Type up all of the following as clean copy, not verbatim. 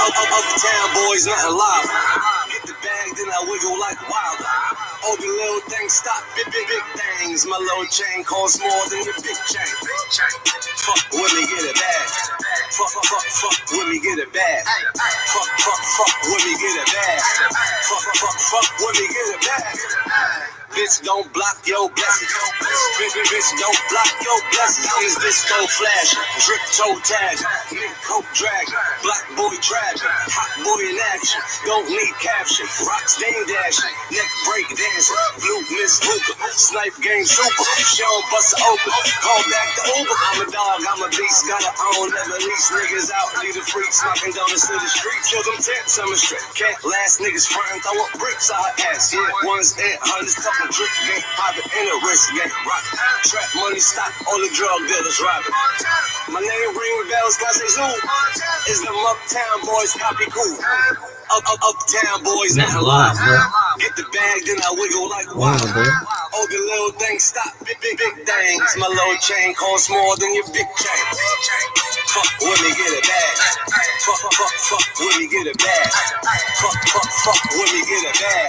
Uptown boys, nothing live. Get the bag, then I wiggle like wild. All the little things stop, big things. My little chain costs more than your big chain. Fuck with me, get it bag. Fuck with me, get it bag. Fuck with me, get it bag. Fuck with me, get it bag. Bitch, don't block your blessings. Bitch, don't block your blessings. This disco flash, drip toe tag, nigga coke drag, black boy drag, hot boy in action. Don't need caption, rocks dame dashing, neck break dancing, blue miss hookah, snipe game super. Show bust open, call back the Uber. I'm a dog, I'm a beast, gotta own, never lease niggas out. Leave the freaks knocking donuts to the streets. Till them tents, I'm a straight cat. Last niggas frying, throw up bricks out her ass. Yeah, ones and hundreds, couple drip game, poppin' in a wrist game. Rock, trap money, stop, all the drug dealers robbing. My name ring bells, cause they zoom. Is them uptown boys copy cool? Uptown boys, not alive. Get the bag, then I wiggle like wild. All the little things stop, big things. My little chain costs more than your big chain. Fuck with me, get it bag. Fuck with me, get it bag. Fuck with me, get it bag.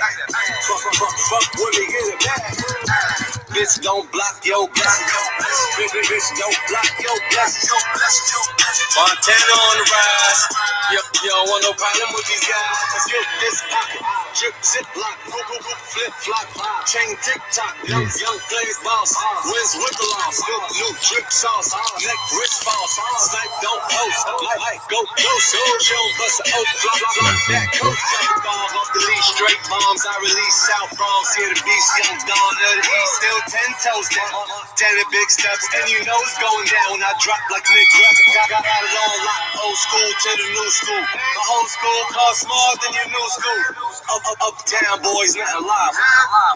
Fuck with me, get it bag. Bitch, don't block your blessings. Bitch, don't block your blessings. Montana on the rise. You don't want no problem with these guys. Let's get this pocket. Drip, zip, lock, flip, flop, chain, tick tock. Young Blaze boss. Wiz whipple off. New drip sauce. Neck wrist falls. Snipe don't post. Like go ghost. Show bust a oak. Flop that coach. Jump dog off the leash. Straight bombs. I release South Bronx. Here the beast. Young Dawn of the East. Still 10 toes down. 10 big steps. And you know it's going down. I drop like Nick. Got it all locked. Old school to the new school. My old school costs more than your new school. Uptown boys, nothing live.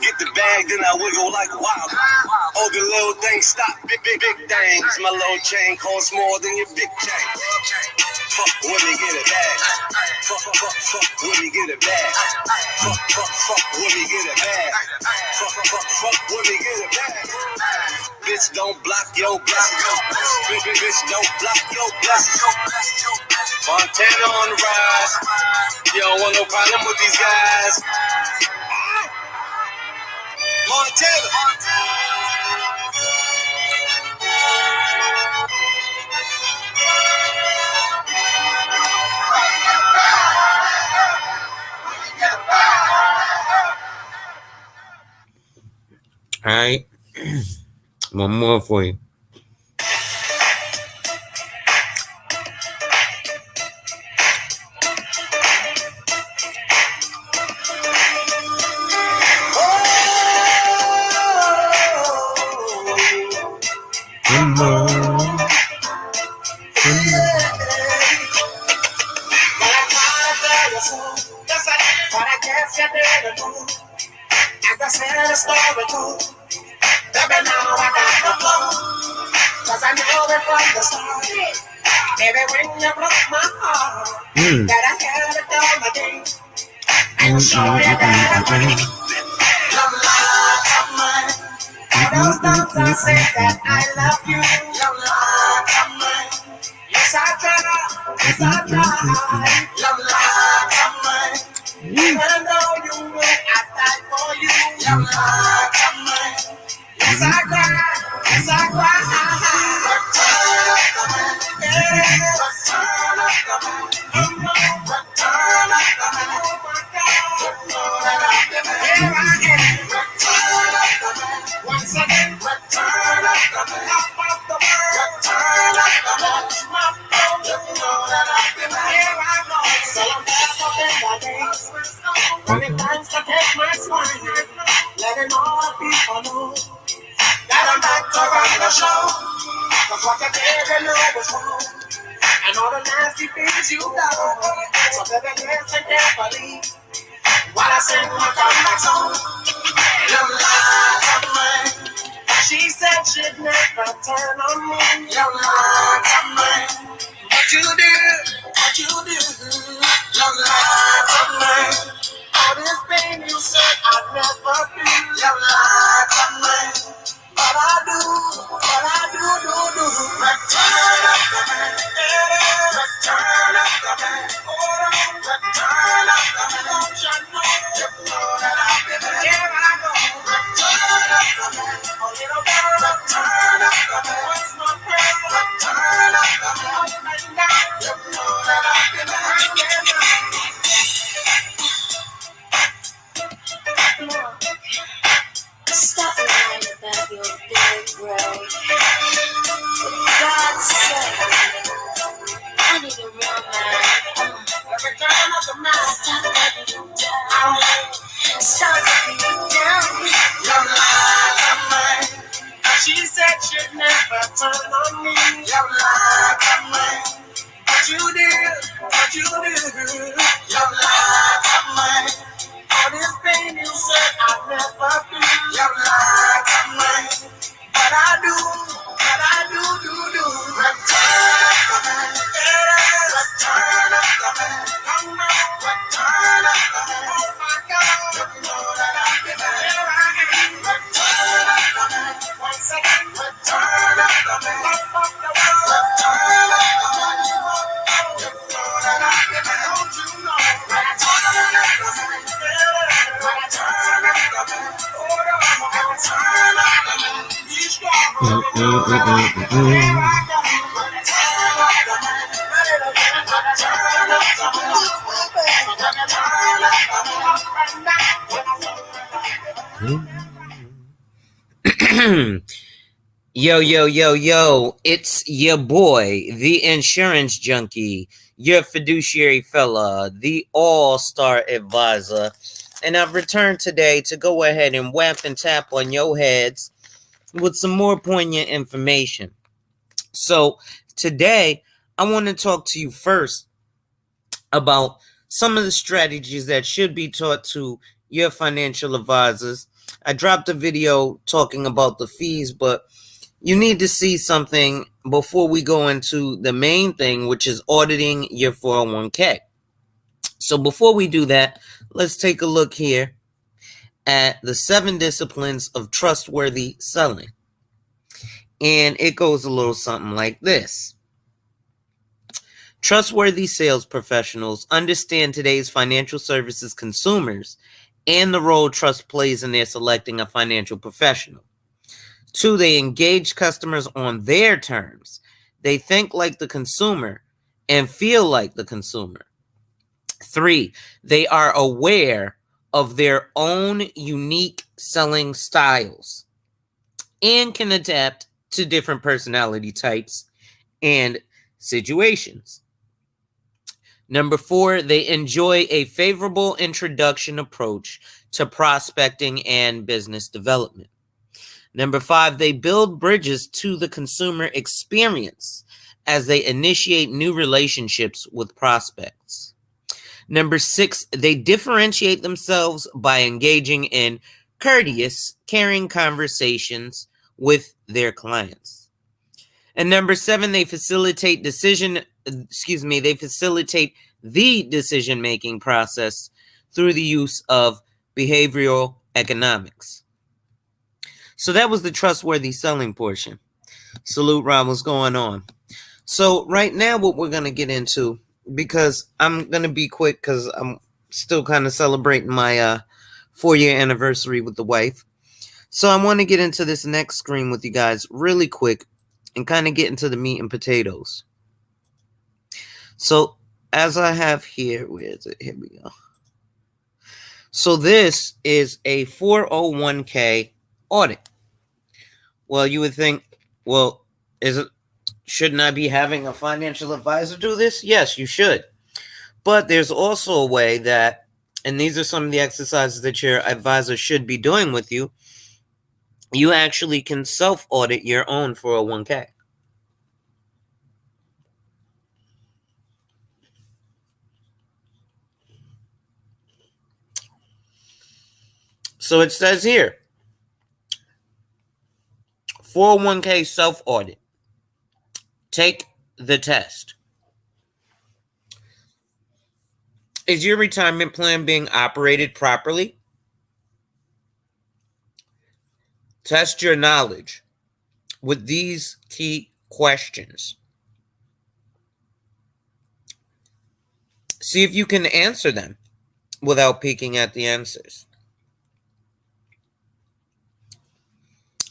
Get the bag, then I wiggle like wild. All the little things stop, big things. My little chain costs more than your big chain. Fuck with me, get it bag. Fuck with me, get it bag. Fuck with me, get it bag. Fuck with me, get it bag. Bitch, don't block your blessings. Bitch, don't block your blessings. Montana on the rise. You don't want no problem with these guys. Montana. All right. One more for you. Your life of mine. All this pain you said I'd never feel. Your life of mine. But I do. Return of the man. Return of the man. Come on. Return of the man. Oh my God. You know that I've been there. Return of the man. Once again. Return of the man. Up of the world. Return of the man. You know that I've been there. Don't you know? Return of the man. Return of the man. Oh, return of the man. He's Yo, it's your boy, the insurance junkie, your fiduciary fella, the all-star advisor, and I've returned today to go ahead and whap and tap on your heads with some more poignant information. So today, I want to talk to you first about some of the strategies that should be taught to your financial advisors. I dropped a video talking about the fees, but you need to see something before we go into the main thing, which is auditing your 401k. So before we do that, let's take a look here at the 7 disciplines of trustworthy selling. And it goes a little something like this. Trustworthy sales professionals understand today's financial services consumers and the role trust plays in their selecting a financial professional. 2, they engage customers on their terms. They think like the consumer and feel like the consumer. 3, they are aware of their own unique selling styles and can adapt to different personality types and situations. Number 4, they enjoy a favorable introduction approach to prospecting and business development. Number 5, they build bridges to the consumer experience as they initiate new relationships with prospects. Number 6, they differentiate themselves by engaging in courteous, caring conversations with their clients. And number 7, they facilitate the decision-making process through the use of behavioral economics. So that was the trustworthy selling portion. Salute, Rob, what's going on? So right now what we're going to get into, because I'm going to be quick because I'm still kind of celebrating my 4-year anniversary with the wife. So I want to get into this next screen with you guys really quick and kind of get into the meat and potatoes. So as I have here, where is it? Here we go. So this is a 401k audit. Well, you would think, well, shouldn't I be having a financial advisor do this? Yes, you should. But there's also a way that, and these are some of the exercises that your advisor should be doing with you, you actually can self-audit your own 401k. So it says here, 401k self-audit. Take the test. Is your retirement plan being operated properly? Test your knowledge with these key questions. See if you can answer them without peeking at the answers.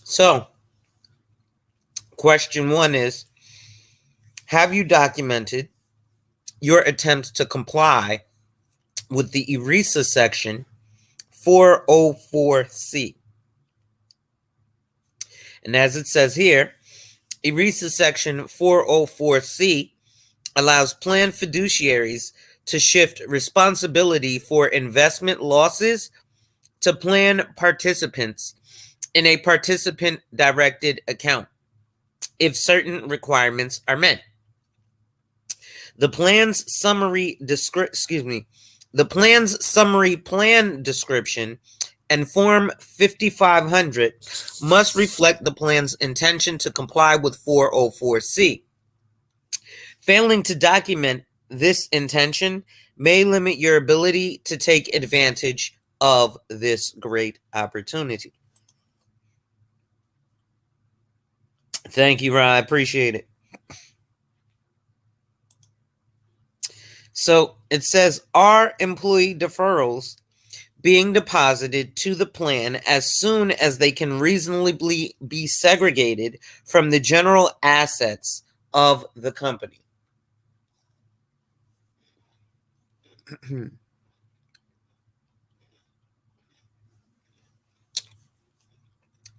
So, question 1 is, have you documented your attempts to comply with the ERISA section 404C? And as it says here, ERISA section 404C allows plan fiduciaries to shift responsibility for investment losses to plan participants in a participant-directed account if certain requirements are met. The plan's summary plan description and Form 5500 must reflect the plan's intention to comply with 404C. Failing to document this intention may limit your ability to take advantage of this great opportunity. Thank you, Rod. I appreciate it. So it says, are employee deferrals being deposited to the plan as soon as they can reasonably be segregated from the general assets of the company?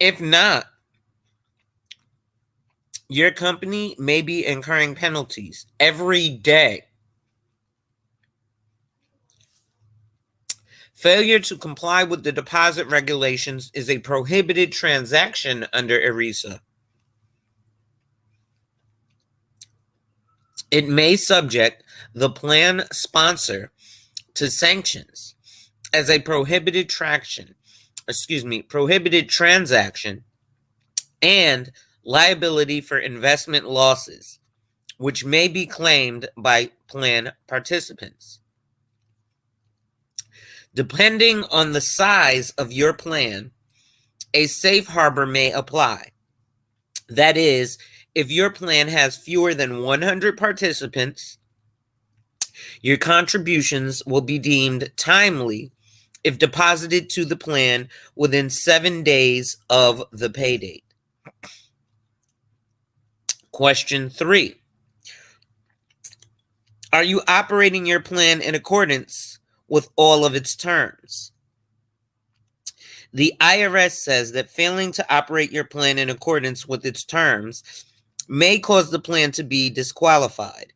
If not, your company may be incurring penalties every day. Failure to comply with the deposit regulations is a prohibited transaction under ERISA. It may subject the plan sponsor to sanctions as a prohibited transaction and liability for investment losses, which may be claimed by plan participants. Depending on the size of your plan, a safe harbor may apply. That is, if your plan has fewer than 100 participants, your contributions will be deemed timely if deposited to the plan within 7 days of the pay date. Question 3. Are you operating your plan in accordance with all of its terms? The IRS says that failing to operate your plan in accordance with its terms may cause the plan to be disqualified.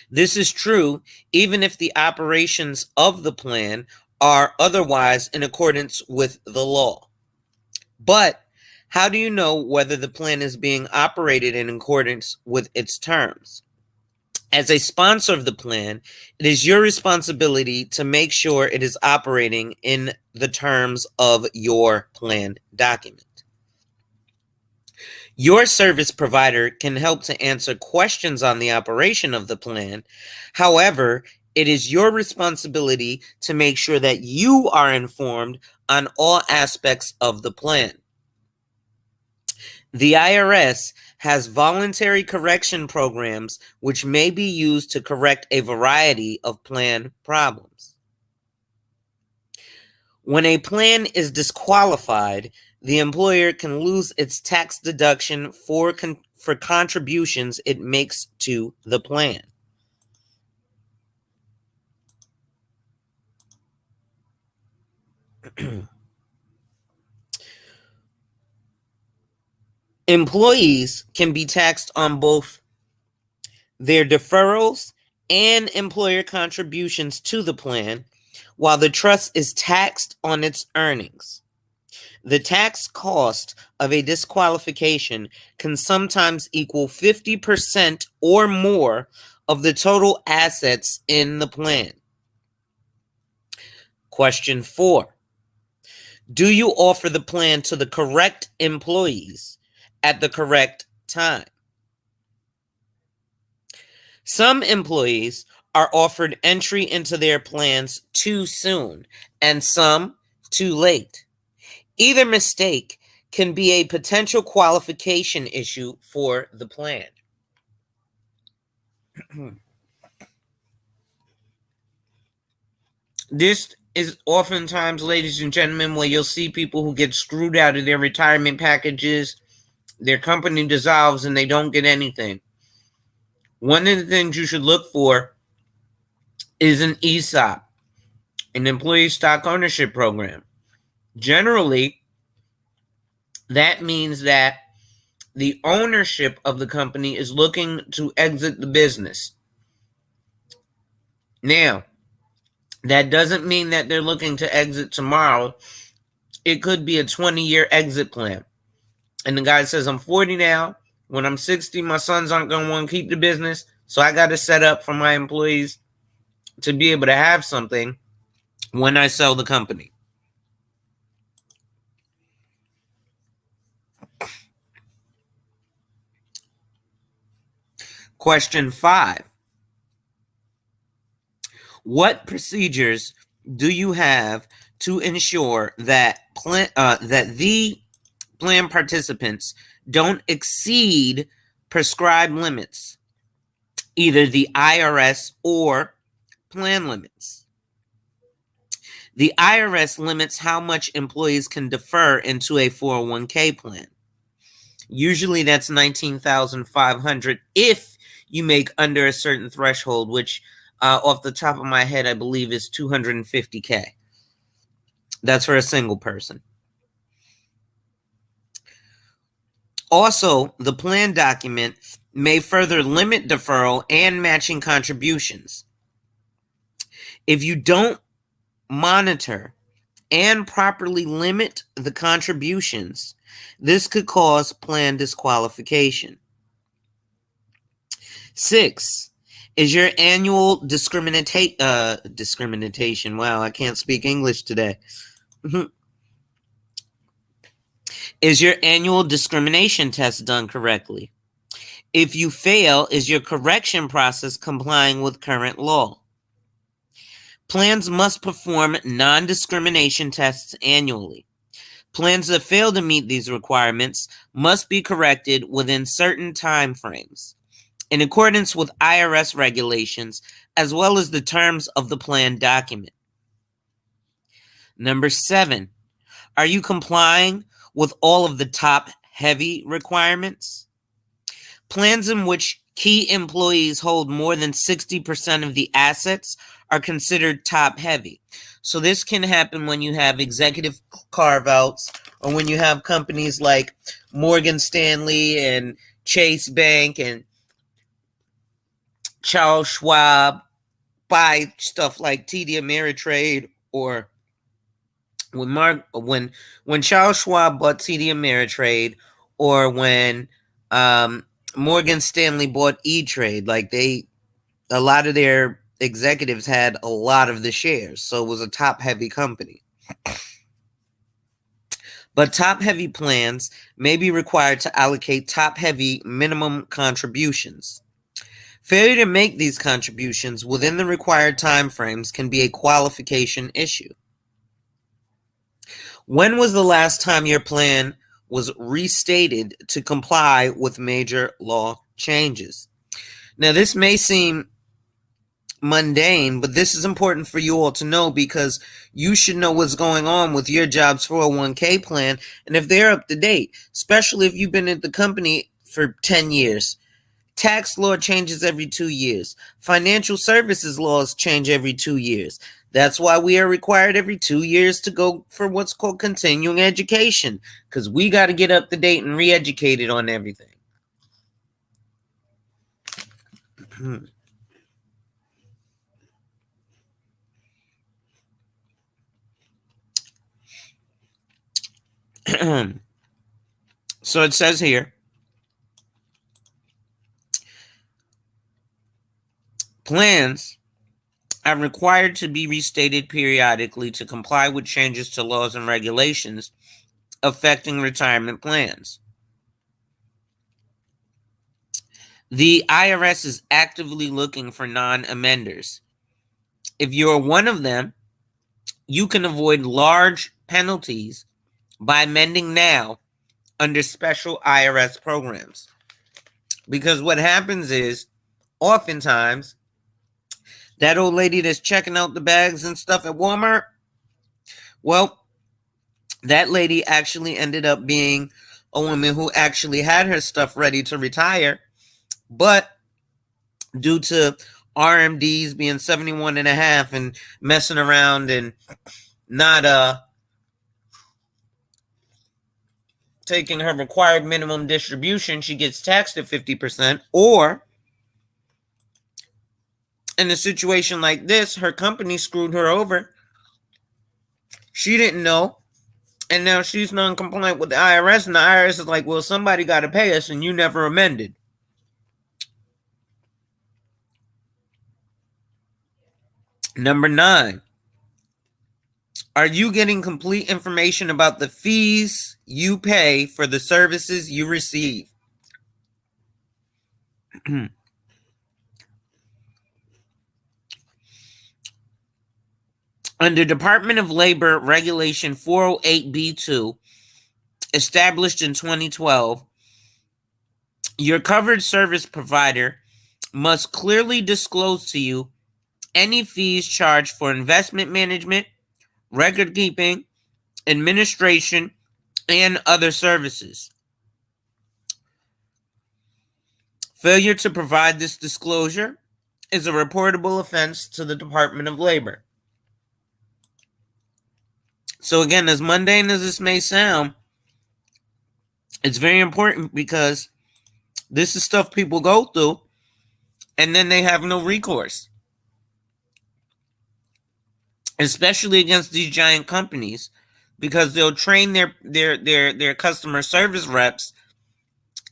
This is true even if the operations of the plan are otherwise in accordance with the law. But how do you know whether the plan is being operated in accordance with its terms? As a sponsor of the plan, it is your responsibility to make sure it is operating in the terms of your plan document. Your service provider can help to answer questions on the operation of the plan. However, it is your responsibility to make sure that you are informed on all aspects of the plan. The IRS has voluntary correction programs which may be used to correct a variety of plan problems. When a plan is disqualified, the employer can lose its tax deduction for contributions it makes to the plan. Employees can be taxed on both their deferrals and employer contributions to the plan, while the trust is taxed on its earnings. The tax cost of a disqualification can sometimes equal 50% or more of the total assets in the plan. Question 4. Do you offer the plan to the correct employees at the correct time? Some employees are offered entry into their plans too soon and some too late. Either mistake can be a potential qualification issue for the plan. This is oftentimes, ladies and gentlemen, where you'll see people who get screwed out of their retirement packages. Their company dissolves and they don't get anything. One of the things you should look for is an ESOP, an employee stock ownership program. Generally, that means that the ownership of the company is looking to exit the business. Now, that doesn't mean that they're looking to exit tomorrow. It could be a 20-year exit plan. And the guy says, I'm 40 now. When I'm 60, my sons aren't going to want to keep the business. So I got to set up for my employees to be able to have something when I sell the company. Question 5. What procedures do you have to ensure that the plan participants don't exceed prescribed limits, either the IRS or plan limits? The IRS limits how much employees can defer into a 401k plan. Usually that's $19,500 if you make under a certain threshold, which off the top of my head, I believe is $250K. That's for a single person. Also, the plan document may further limit deferral and matching contributions. If you don't monitor and properly limit the contributions, this could cause plan disqualification. 6. Is your annual discrimination? Wow, I can't speak English today. Is your annual discrimination test done correctly? If you fail, is your correction process complying with current law? Plans must perform non-discrimination tests annually. Plans that fail to meet these requirements must be corrected within certain time frames, in accordance with IRS regulations, as well as the terms of the plan document. Number 7, are you complying with all of the top-heavy requirements? Plans in which key employees hold more than 60% of the assets are considered top-heavy. So this can happen when you have executive carve-outs, or when you have companies like Morgan Stanley and Chase Bank and Charles Schwab buy stuff like TD Ameritrade, or when Charles Schwab bought TD Ameritrade, or when Morgan Stanley bought E-Trade, like a lot of their executives had a lot of the shares, so it was a top-heavy company. But top-heavy plans may be required to allocate top-heavy minimum contributions. Failure to make these contributions within the required timeframes can be a qualification issue. When was the last time your plan was restated to comply with major law changes? Now, this may seem mundane, but this is important for you all to know, because you should know what's going on with your job's 401k plan, and if they're up to date, especially if you've been at the company for 10 years. Tax law changes every 2 years. Financial services laws change every 2 years. That's why we are required every 2 years to go for what's called continuing education, because we got to get up to date and re-educated on everything. So it says here, plans are required to be restated periodically to comply with changes to laws and regulations affecting retirement plans. The IRS is actively looking for non-amenders. If you're one of them, you can avoid large penalties by amending now under special IRS programs. Because what happens is, oftentimes, that old lady that's checking out the bags and stuff at Walmart, well, that lady actually ended up being a woman who actually had her stuff ready to retire, but due to RMDs being 71 and a half and messing around and not taking her required minimum distribution, she gets taxed at 50%. Or in a situation like this, her company screwed her over. She didn't know, and now she's non-compliant with the IRS, and the IRS is like, well, somebody got to pay us, and you never amended. Number 9, are you getting complete information about the fees you pay for the services you receive? Under Department of Labor Regulation 408B2, established in 2012, your covered service provider must clearly disclose to you any fees charged for investment management, record keeping, administration, and other services. Failure to provide this disclosure is a reportable offense to the Department of Labor. So again, as mundane as this may sound, it's very important because this is stuff people go through and then they have no recourse. Especially against these giant companies, because they'll train their customer service reps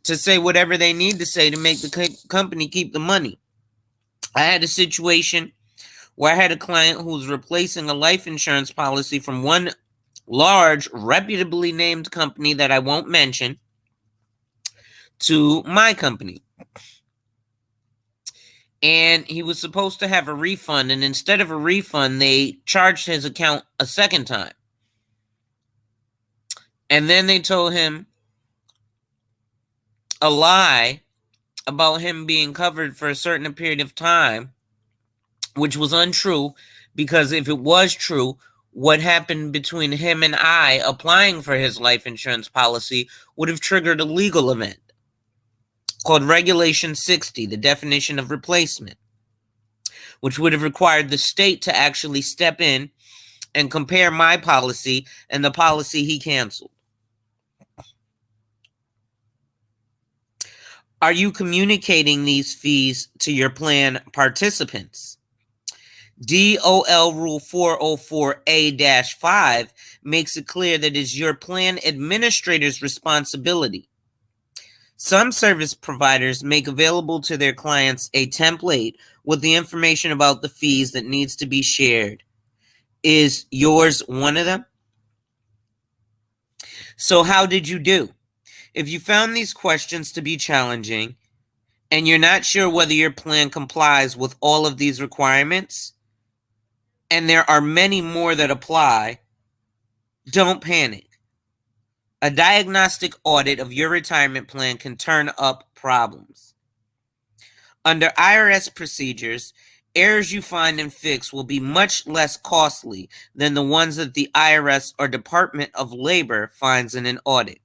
to say whatever they need to say to make the company keep the money. I had a situation where I had a client who was replacing a life insurance policy from one large, reputably named company that I won't mention to my company. And he was supposed to have a refund, and instead of a refund, they charged his account a second time. And then they told him a lie about him being covered for a certain period of time, which was untrue, because if it was true, what happened between him and I applying for his life insurance policy would have triggered a legal event called Regulation 60, the definition of replacement, which would have required the state to actually step in and compare my policy and the policy he canceled. Are you communicating these fees to your plan participants? DOL Rule 404A-5 makes it clear that it is your plan administrator's responsibility. Some service providers make available to their clients a template with the information about the fees that needs to be shared. Is yours one of them? So how did you do? If you found these questions to be challenging and you're not sure whether your plan complies with all of these requirements, and there are many more that apply, don't panic. A diagnostic audit of your retirement plan can turn up problems. Under IRS procedures, errors you find and fix will be much less costly than the ones that the IRS or Department of Labor finds in an audit.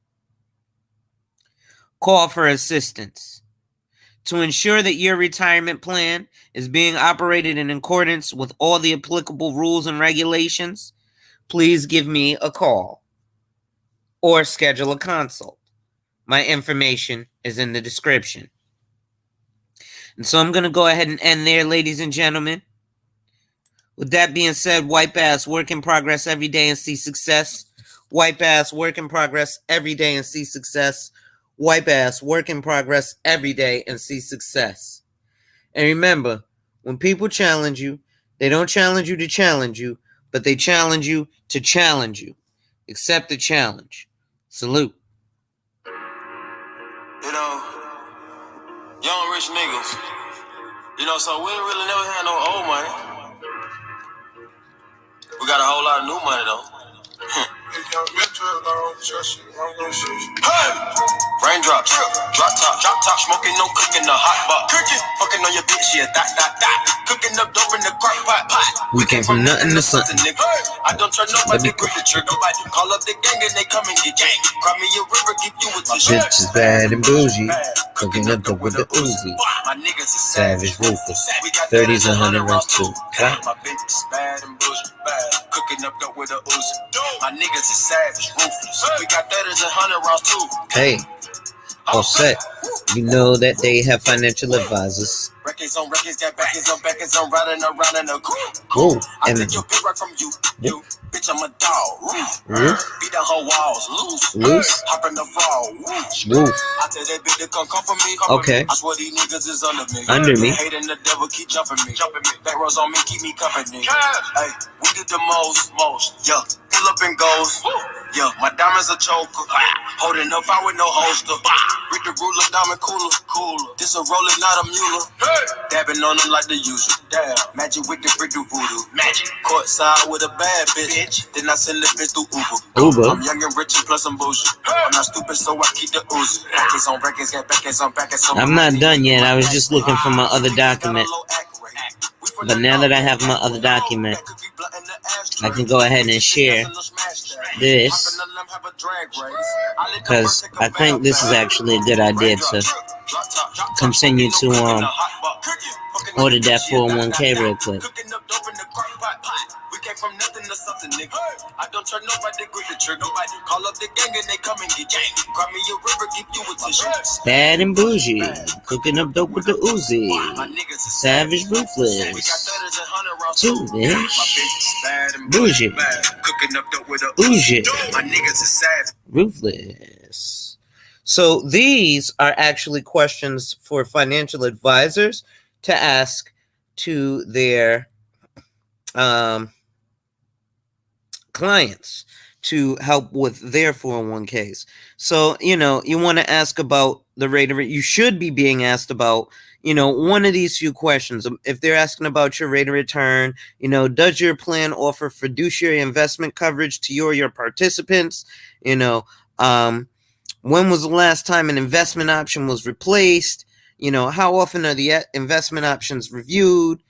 Call for assistance. To ensure that your retirement plan is being operated in accordance with all the applicable rules and regulations, please give me a call or schedule a consult. My information is in the description. And so I'm going to go ahead and end there, ladies and gentlemen. With that being said, wipe ass, work in progress every day and see success. Wipe ass, work in progress every day and see success. Wipe ass, work in progress every day and see success. And remember, when people challenge you, they don't challenge you to challenge you, but they challenge you to challenge you. Accept the challenge. Salute. You know, young rich niggas. You know, so we ain't really never had no old money. We got a whole lot of new money though. Hey! Raindrops, drop top, smoking, no cooking, the hot pot. Cooking, fucking on your bitch, yeah, that. Cooking up dope in the crock pot. We came from nothing to something. Nigga. I don't trust nobody, grip the trigger. Call up the gang and they come and get gang. Cry me a river, give you a tissue. Bitch is bad and bougie, cooking up dope with the Uzi. My niggas is Savage, ruthless, 30s, 100 rounds too. My bitch is bad and bougie, cooking up dope with a Uzi. My niggas is savage, ruthless. We got 30s and 100 rounds too. Hey. all set. You know that they have financial advisors. Records on records, got backers on backers, I'm riding around in a coupe. Whoa, I and take your pick right from you. Bitch, I'm a dog. woof, Beat the whole walls. loose, Hop in the fall. woof. I tell that bitch to come for me. Okay, I swear these niggas is under me. under me. Hating the devil keep jumping me. Back rows on me, keep me company. Hey, we did the most. Yeah, pull up and goes. Yeah, my diamonds a choker. Holding up, I with no holster. Read the ruler, diamond cooler. This a roller, not a mule. Dabbing on them like the usual. Damn, magic with the brick do voodoo. Magic. Courtside with a bad bitch. Then I send the bitch through Uber. I'm young and rich and plus I'm bougie. I'm not stupid, so I keep the ooze. Records on records, got backers on backers. I'm not done yet. I was just looking for my other document. But now that I have my other document, I can go ahead and share this, because I think this is actually a good idea to continue to order that 401k real quick. From nothing to something, nigga. I don't trust nobody, grip the trigger. Call up the gang and they come and get gang. Grab me a river, give you a tissue. Bad and bougie, cooking up dope with the Uzi. Savage, ruthless. 2-inch. Bougie. Cooking up dope with a Bougie. My niggas is savage. Ruthless. So these are actually questions for financial advisors to ask to their clients to help with their 401ks. So, you want to ask about the rate of return. You should be being asked about, one of these few questions. If they're asking about your rate of return, does your plan offer fiduciary investment coverage to your participants? When was the last time an investment option was replaced? How often are the investment options reviewed?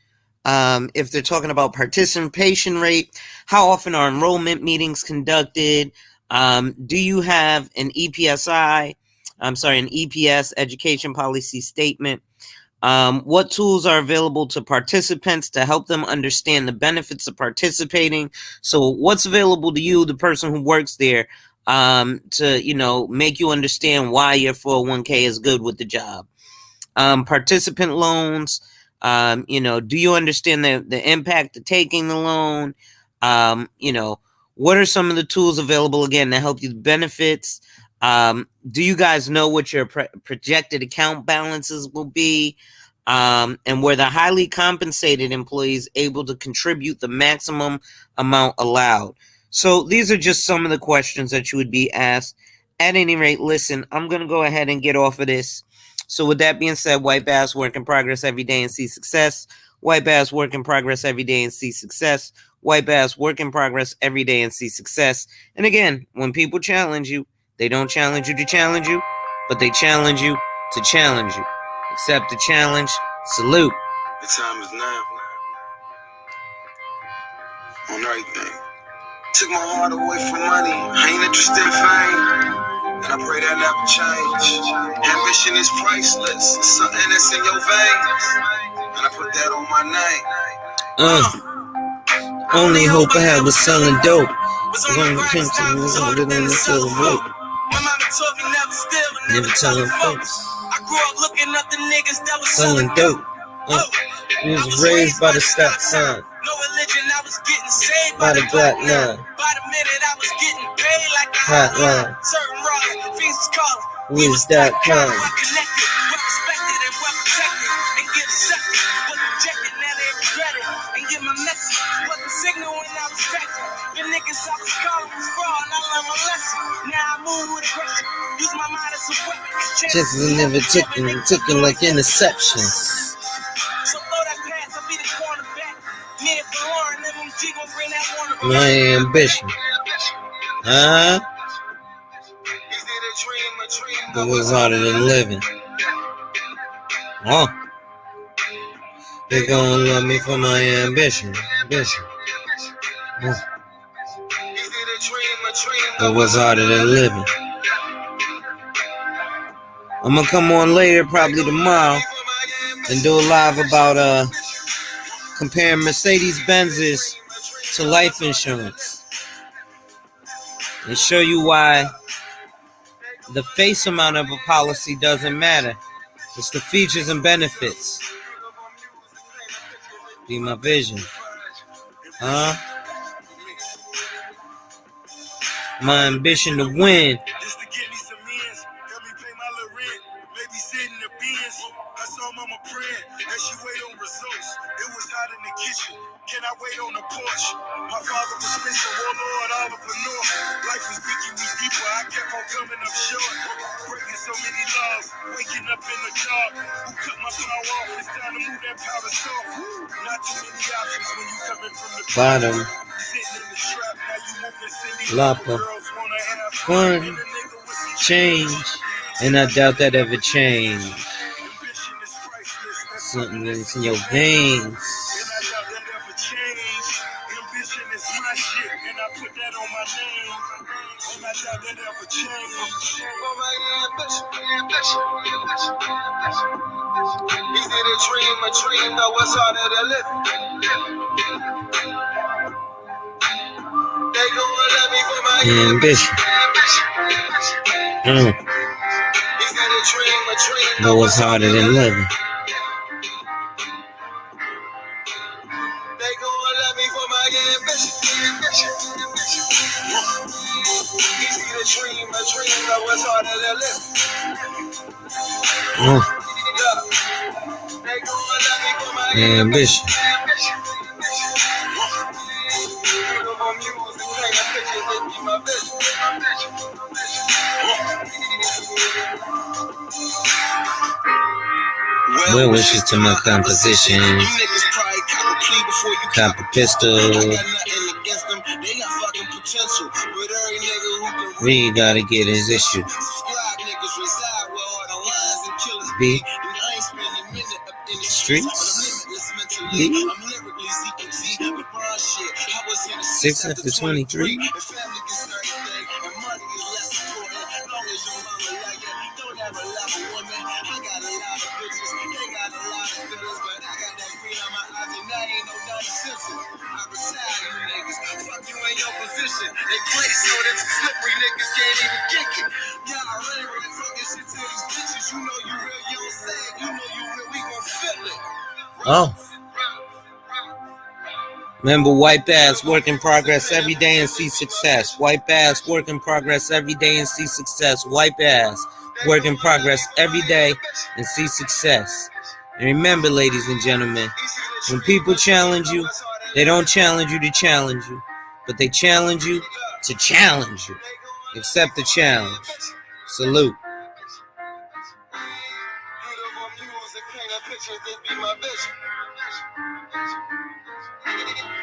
If they're talking about participation rate, how often are enrollment meetings conducted? Do you have an EPSI? An EPS, education policy statement? What tools are available to participants to help them understand the benefits of participating? So what's available to you, the person who works there, to, make you understand why your 401k is good with the job? Participant loans. Do you understand the impact of taking the loan? What are some of the tools available again to help you with benefits? Do you guys know what your projected account balances will be? And were the highly compensated employees able to contribute the maximum amount allowed? So these are just some of the questions that you would be asked. At any rate, listen, I'm going to go ahead and get off of this. So with that being said, White Bass, work in progress every day and see success. White Bass, work in progress every day and see success. White Bass, work in progress every day and see success. And again, when people challenge you, they don't challenge you to challenge you, but they challenge you to challenge you. Accept the challenge. Salute. The time is now. On everything. Took my heart away from money. I ain't interested in fame. And I pray that never change. Ambition is priceless. It's something that's in your veins. And I put that on my name. Only hope I had was selling dope. When the pencil was older than the silver rope. My mama told me never steal and Never telling folks. I grew up looking up the niggas that was Selling dope. We was raised by the stop sign. No religion, I was getting saved By the Glock 9. By the minute, I was getting paid like a Hotline. Certain rod, things calling. Wiz.com. Well connected, well respected, and well protected. And get accepted, but rejected, now they regret it. And get my message, was the signal when I was texting. The niggas I was calling was fraud, and I learned my lesson. Now I move with aggression, use my mind as a weapon. Chances never taken like interceptions. So throw that pass, I'll be the cornerback. Me and Lauren, MMG gon' bring that one back. My ambition. But what's harder than living? They gon' love me for my ambition. But what's harder than living? I'm gonna come on later, probably tomorrow, and do a live about comparing Mercedes-Benzes to life insurance and show you why The face amount of a policy doesn't matter. It's the features and benefits. Be my vision. My ambition to win. Just to get me some ends, help me pay my little rent. Maybe sit in the bins. I saw mama praying as she wait on results. It was hot in the kitchen. Can I wait on the porch? My father was missing warlord all over north. Life was picking me deeper. I kept on coming up short. Breaking so many laws. Waking up in the dark. Who cut my power off? It's time to move that powder soft. Not too many options when you coming from the Bottom. Sitting in the strap, now you moving Cindy Lapa. girls wanna have Fun. and a nigga with some Change. And I doubt that ever change. ambition is priceless. That's Something that's in your veins. and I doubt that ever change. Ambition is my shit, and I put that on my name. And I doubt that ever change. For my ambition. Easy to dream, a dream, though it's harder to live. They gonna let me for my Ambition. Easy to dream, a dream, Know what's harder than living. They gonna let me for my ambition. Easy to dream, a dream, though it's harder to live. They gonna let me for my Ambition. beautiful music, painting pictures, it be my vision. Well wishes to my composition. You niggas probably cop a plea before you Cop a pistol. I got nothing against them. They got fucking potential. But every nigga who can We gotta get his issue. subscribe niggas reside where all the lions and killers Be. be. And I ain't spending a minute up in the Streets. But I'm limitless mentally. Be. I'm lyrically seeking Z. LeBron shit. I was in the 6 after 23. And family gets everything. And money is less important. Long as your mama like it. Don't ever love a woman. I got a lot of bitches. They got a lot of feelings. But I got that green on my eyes. And that ain't no Donnie Simpson. I retire you niggas. Fuck you in your position. They play so them slippery niggas can't even kick it. Yeah, I really really talking shit to these bitches. You know you real, you don't say it. You know you real, we gon' feel it. Oh. Remember, wipe ass, work in progress every day and see success. Wipe ass, work in progress every day and see success. Wipe ass, work in progress every day and see success. And remember, ladies and gentlemen, when people challenge you, they don't challenge you to challenge you, but they challenge you to challenge you. Accept the challenge. Salute. Beautiful music, painting pictures, this be my vision.